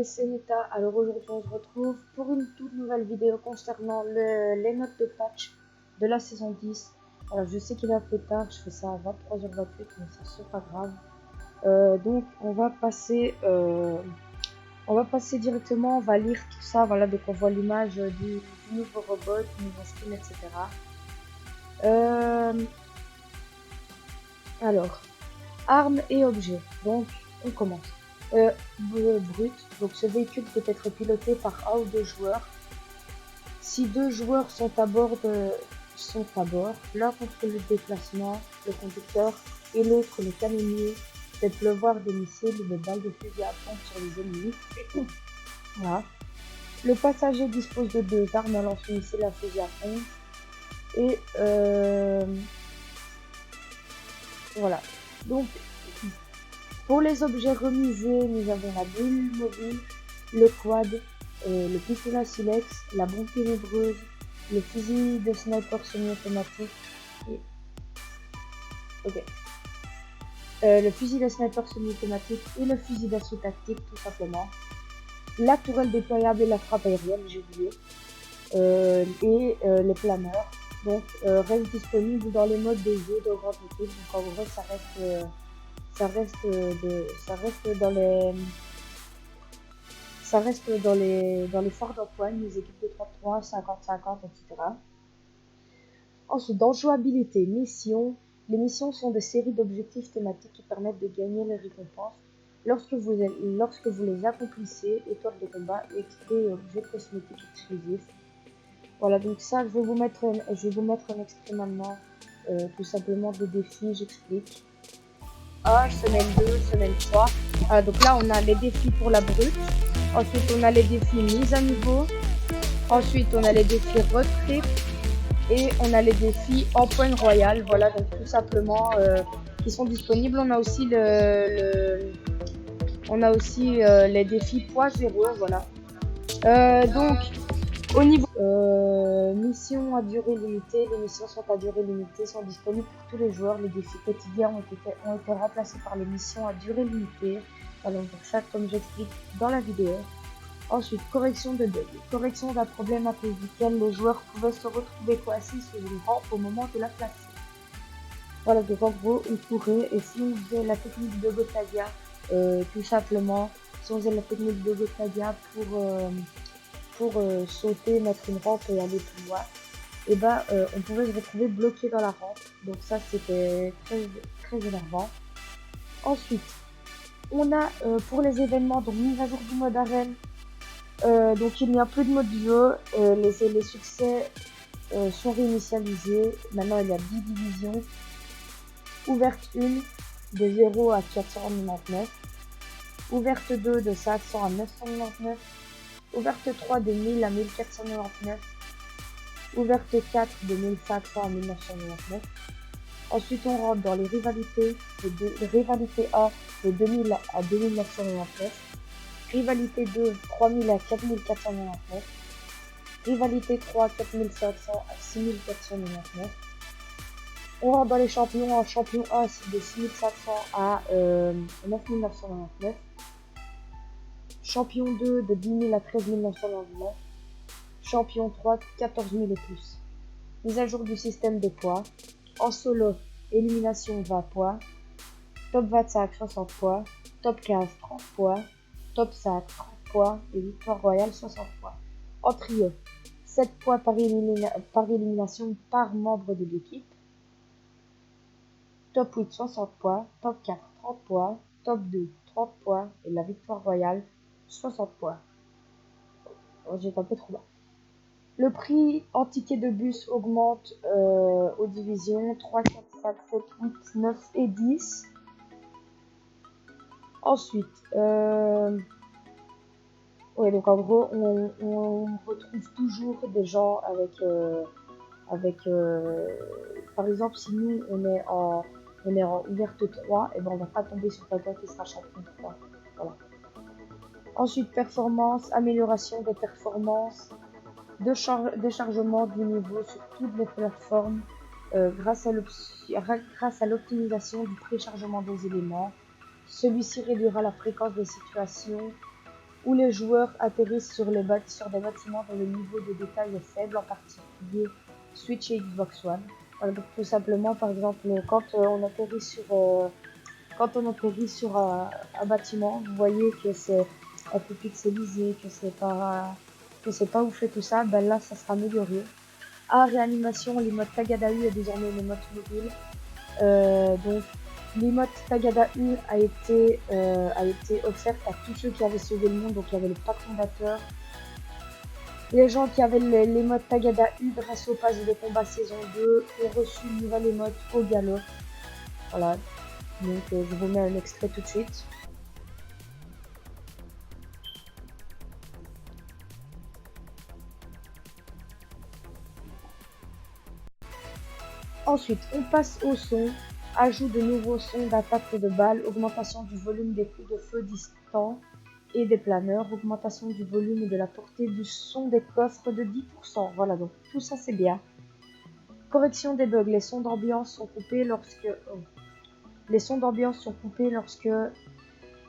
C'est Nita. Alors aujourd'hui on se retrouve pour une toute nouvelle vidéo concernant les notes de patch de la saison 10. Alors je sais qu'il est un peu tard, je fais ça à 23h28 mais ça c'est pas grave. Donc on va passer directement, on va lire tout ça, voilà, donc on voit l'image du nouveau robot, du nouveau skin, etc. Alors, armes et objets, donc on commence. Brut, donc ce véhicule peut être piloté par un ou deux joueurs. Si deux joueurs sont à bord, l'un contrôle le déplacement, le conducteur, et l'autre le canonnier, fait pleuvoir des missiles ou des balles de fusil à pompe sur les ennemis. Voilà. Le passager dispose de deux armes à lance-missile à fusil à pompe. Et voilà. Donc, pour les objets remisés, nous avons la bulle mobile, le quad, le pistolet à silex, la bombe ténébreuse, le fusil de sniper semi-automatique et... le fusil de sniper semi-automatique et le fusil d'assaut tactique tout simplement. La tourelle déployable et la frappe aérienne, j'ai oublié. Les planeurs. Donc reste disponible dans les modes de jeu de grande équipe. Donc en gros ça reste dans les forts d'empoigne, les équipes de 33, 50-50, etc. Ensuite, dans jouabilité, mission. Les missions sont des séries d'objectifs thématiques qui permettent de gagner les récompenses. Lorsque vous les accomplissez, étoiles de combat, XP et objets cosmétiques exclusifs. Voilà, donc ça, je vais vous mettre un extrait maintenant, tout simplement des défis, j'explique. Semaine 2, semaine 3. Donc là, on a les défis pour la brute. Ensuite, on a les défis mise à niveau. Ensuite, on a les défis road trip. Et on a les défis en point royal. Voilà, donc tout simplement, qui sont disponibles. On a aussi les défis poids 0. Voilà. Donc, au niveau mission à durée limitée, les missions sont à durée limitée, sont disponibles pour tous les joueurs. Les défis quotidiens ont été remplacés par les missions à durée limitée. Alors pour ça, comme j'explique dans la vidéo. Ensuite, correction de bug. Correction d'un problème à cause duquel les joueurs pouvaient se retrouver coincés sur une rampe au moment de la placer. Voilà, donc en gros, on pourrait, et si on faisait la technique de Gotaga, tout simplement, si on faisait la technique de Gotaga pour sauter, mettre une rampe et aller plus loin, et ben on pouvait se retrouver bloqué dans la rampe. Donc ça c'était très, très énervant. Ensuite, on a pour les événements, donc mise à jour du mode arène. Donc il n'y a plus de mode jeu, les succès sont réinitialisés. Maintenant il y a 10 divisions. Ouverte 1 de 0 à 499. Ouverte 2 de 500 à 999. Ouverte 3 de 1000 à 1499. Ouverte 4 de 1500 à 1999. Ensuite on rentre dans les rivalités. Rivalité A de 2000 à 2999. Rivalité 2, 3000 à 4499. Rivalité 3, 4500 à 6499. On rentre dans les champions. En champion 1, c'est de 6500 à 9999. Champion 2, de 10 000 à 13 999. Champion 3, 14 000 et plus. Mise à jour du système de poids. En solo, élimination 20 poids. Top 25, 60 poids. Top 15, 30 poids. Top 5, 30 poids. Et victoire royale, 60 poids. En trio, 7 poids par élimination par membre de l'équipe. Top 8, 60 poids. Top 4, 30 poids. Top 2, 30 poids. Et la victoire royale, 60 poids. Oh, j'ai un peu trop bas. Le prix en ticket de bus augmente aux divisions 3, 4, 5, 7, 8, 9 et 10. Ensuite, ouais, donc en gros, on retrouve toujours des gens par exemple, si nous on est en ouverte 3, et ben on va pas tomber sur quelqu'un qui sera champion 3. Voilà. Ensuite, performance, amélioration des performances, déchargement du niveau sur toutes les plateformes grâce à l'optimisation du préchargement des éléments. Celui-ci réduira la fréquence des situations où les joueurs atterrissent sur des bâtiments dont le niveau de détail est faible, en particulier Switch et Xbox One. Voilà, donc tout simplement, par exemple, quand on atterrit sur un bâtiment, vous voyez que c'est un peu pixelisé, que c'est pas ouf et tout ça, ben là ça sera amélioré. À réanimation, l'emote Tagada-U est désormais une emote mobile. Donc l'emote Tagada-U a été offerte à tous ceux qui avaient sauvé le monde, donc il y avait le pack fondateur. Les gens qui avaient l'emote Tagada-U grâce au pass de combat saison 2 ont reçu une nouvelle emote au galop. Voilà, donc je vous mets un extrait tout de suite. Ensuite, on passe au son. Ajout de nouveaux sons d'attaque de balles, augmentation du volume des coups de feu distants et des planeurs, augmentation du volume et de la portée du son des coffres de 10%. Voilà, donc tout ça c'est bien. Correction des bugs. Les sons d'ambiance sont coupés lorsque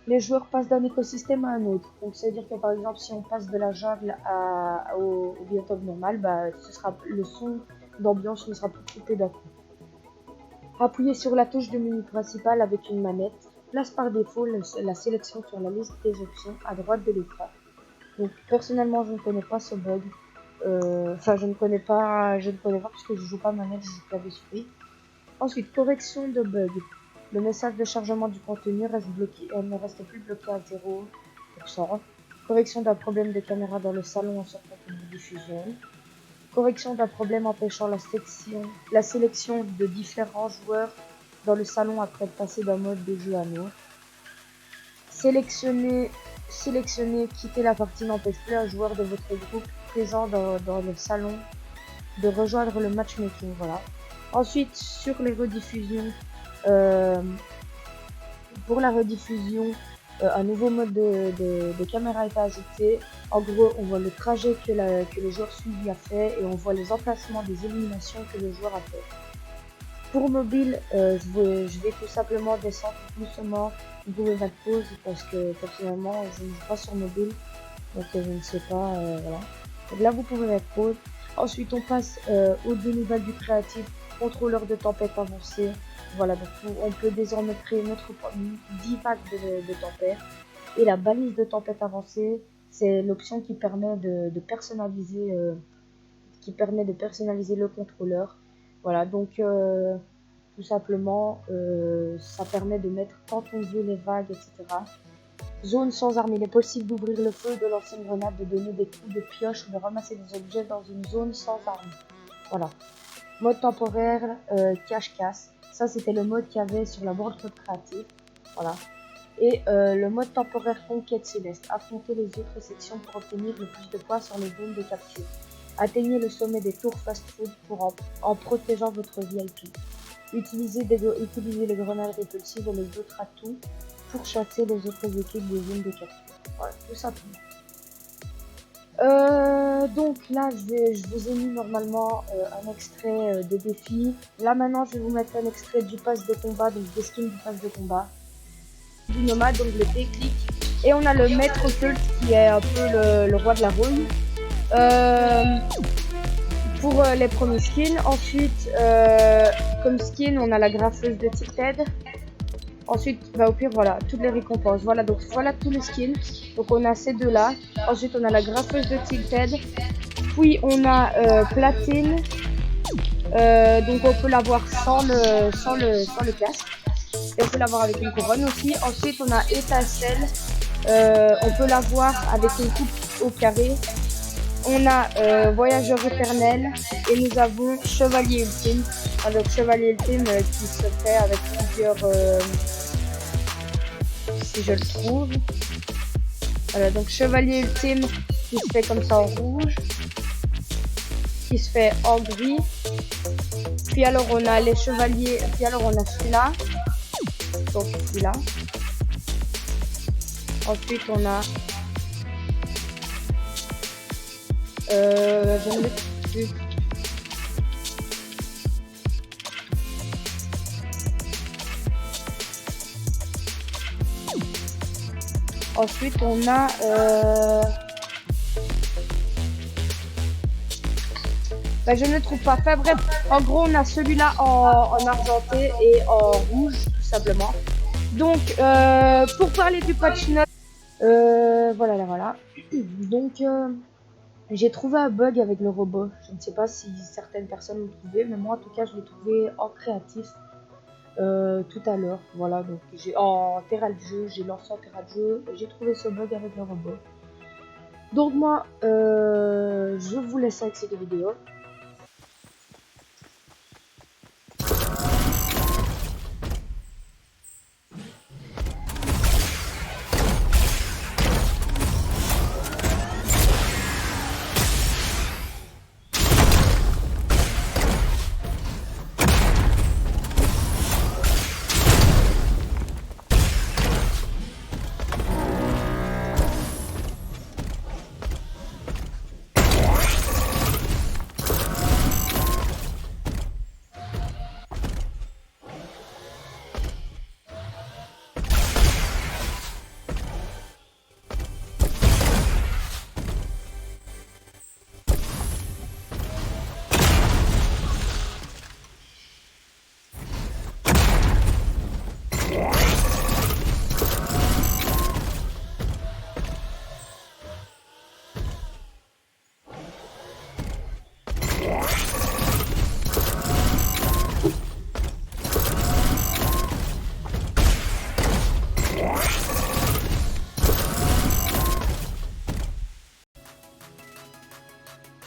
les joueurs passent d'un écosystème à un autre. Donc c'est à dire que par exemple si on passe de la jungle au biotope normal, bah, le son d'ambiance ne sera plus coupé d'un coup. Appuyez sur la touche de menu principale avec une manette. Place par défaut la sélection sur la liste des options à droite de l'écran. Donc personnellement je ne connais pas ce bug. Enfin je ne connais pas parce que je joue pas manette, je joue clavier souris. Ensuite, correction de bug. Le message de chargement du contenu ne reste plus bloqué à 0%. Correction d'un problème de caméra dans le salon en sortant de diffusion. Correction d'un problème empêchant la sélection de différents joueurs dans le salon après passer d'un mode de jeu à un autre. Sélectionner, quitter la partie n'empêche plus un joueur de votre groupe présent dans le salon de rejoindre le matchmaking. Voilà. Ensuite, sur les rediffusions, pour la rediffusion, un nouveau mode de caméra est ajouté. En gros, on voit le trajet que le joueur suivi a fait et on voit les emplacements des éliminations que le joueur a fait. Pour mobile, je vais tout simplement descendre doucement. Vous pouvez mettre pause parce que personnellement, je ne joue pas sur mobile, donc je ne sais pas. Voilà. Donc là, vous pouvez mettre pause. Ensuite, on passe aux deux nouvelles du créatif, contrôleur de tempête avancé. Voilà, donc on peut désormais créer notre 10 packs de tempête. Et la balise de tempête avancée, c'est l'option qui permet de personnaliser, le contrôleur. Voilà, donc tout simplement, ça permet de mettre quand on veut les vagues, etc. Zone sans arme, il est possible d'ouvrir le feu, de lancer une grenade, de donner des coups de pioche ou de ramasser des objets dans une zone sans arme. Voilà. Mode temporaire, cache-casse. Ça, c'était le mode qu'il y avait sur la board code créative. Voilà. Et le mode temporaire conquête céleste. Affrontez les autres sections pour obtenir le plus de points sur les zones de capture. Atteignez le sommet des tours fast-food en protégeant votre VIP. Utilisez les grenades répulsives et les autres atouts pour chasser les autres équipes des zones de capture. Voilà, tout simplement. Donc là, je vous ai mis normalement un extrait des défis. Là maintenant, je vais vous mettre un extrait du pass de combat, donc des skins du pass de combat. Du nomade, donc le déclic. Et on a le maître occulte qui est un peu le roi de la rouille. Pour les premiers skins. Ensuite, comme skin, on a la graffeuse de Tilted. Ensuite, bah, au pire, voilà, toutes les récompenses. Voilà, donc voilà tous les skins. Donc on a ces deux-là. Ensuite, on a la graffeuse de Tilted. Puis on a Platine. Donc on peut l'avoir sans le casque. Et on peut l'avoir avec une couronne aussi. Ensuite, on a Étincelle. On peut l'avoir avec une coupe au carré. On a Voyageur éternel. Et nous avons Chevalier ultime. Alors, Chevalier ultime qui se fait avec plusieurs... si je le trouve. Voilà, donc Chevalier ultime qui se fait comme ça en rouge. Qui se fait en gris. Puis alors, on a les chevaliers... Puis alors, on a celui-là. Donc, celui-là. Ensuite, on a... je ne l'ai plus. Ensuite, on a... Ben, je ne trouve pas. Enfin bref, en gros, on a celui-là en argenté et en rouge, tout simplement. Donc, pour parler du patch note, voilà. Donc, j'ai trouvé un bug avec le robot. Je ne sais pas si certaines personnes l'ont trouvé, mais moi, en tout cas, je l'ai trouvé en créatif tout à l'heure. Voilà, donc j'ai en terrain de jeu, j'ai lancé en terrain de jeu, et j'ai trouvé ce bug avec le robot. Donc moi, je vous laisse avec cette vidéo.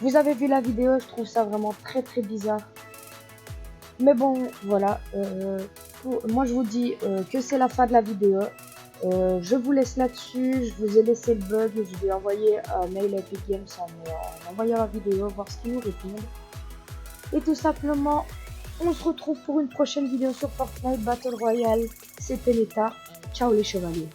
Vous avez vu la vidéo, je trouve ça vraiment très bizarre. Mais bon, voilà. Moi, je vous dis que c'est la fin de la vidéo. Je vous laisse là-dessus. Je vous ai laissé le bug. Je vais envoyer un mail à Epic Games en envoyant la vidéo, voir ce qu'ils nous répondent. Et tout simplement, on se retrouve pour une prochaine vidéo sur Fortnite Battle Royale. C'était l'État. Ciao les chevaliers.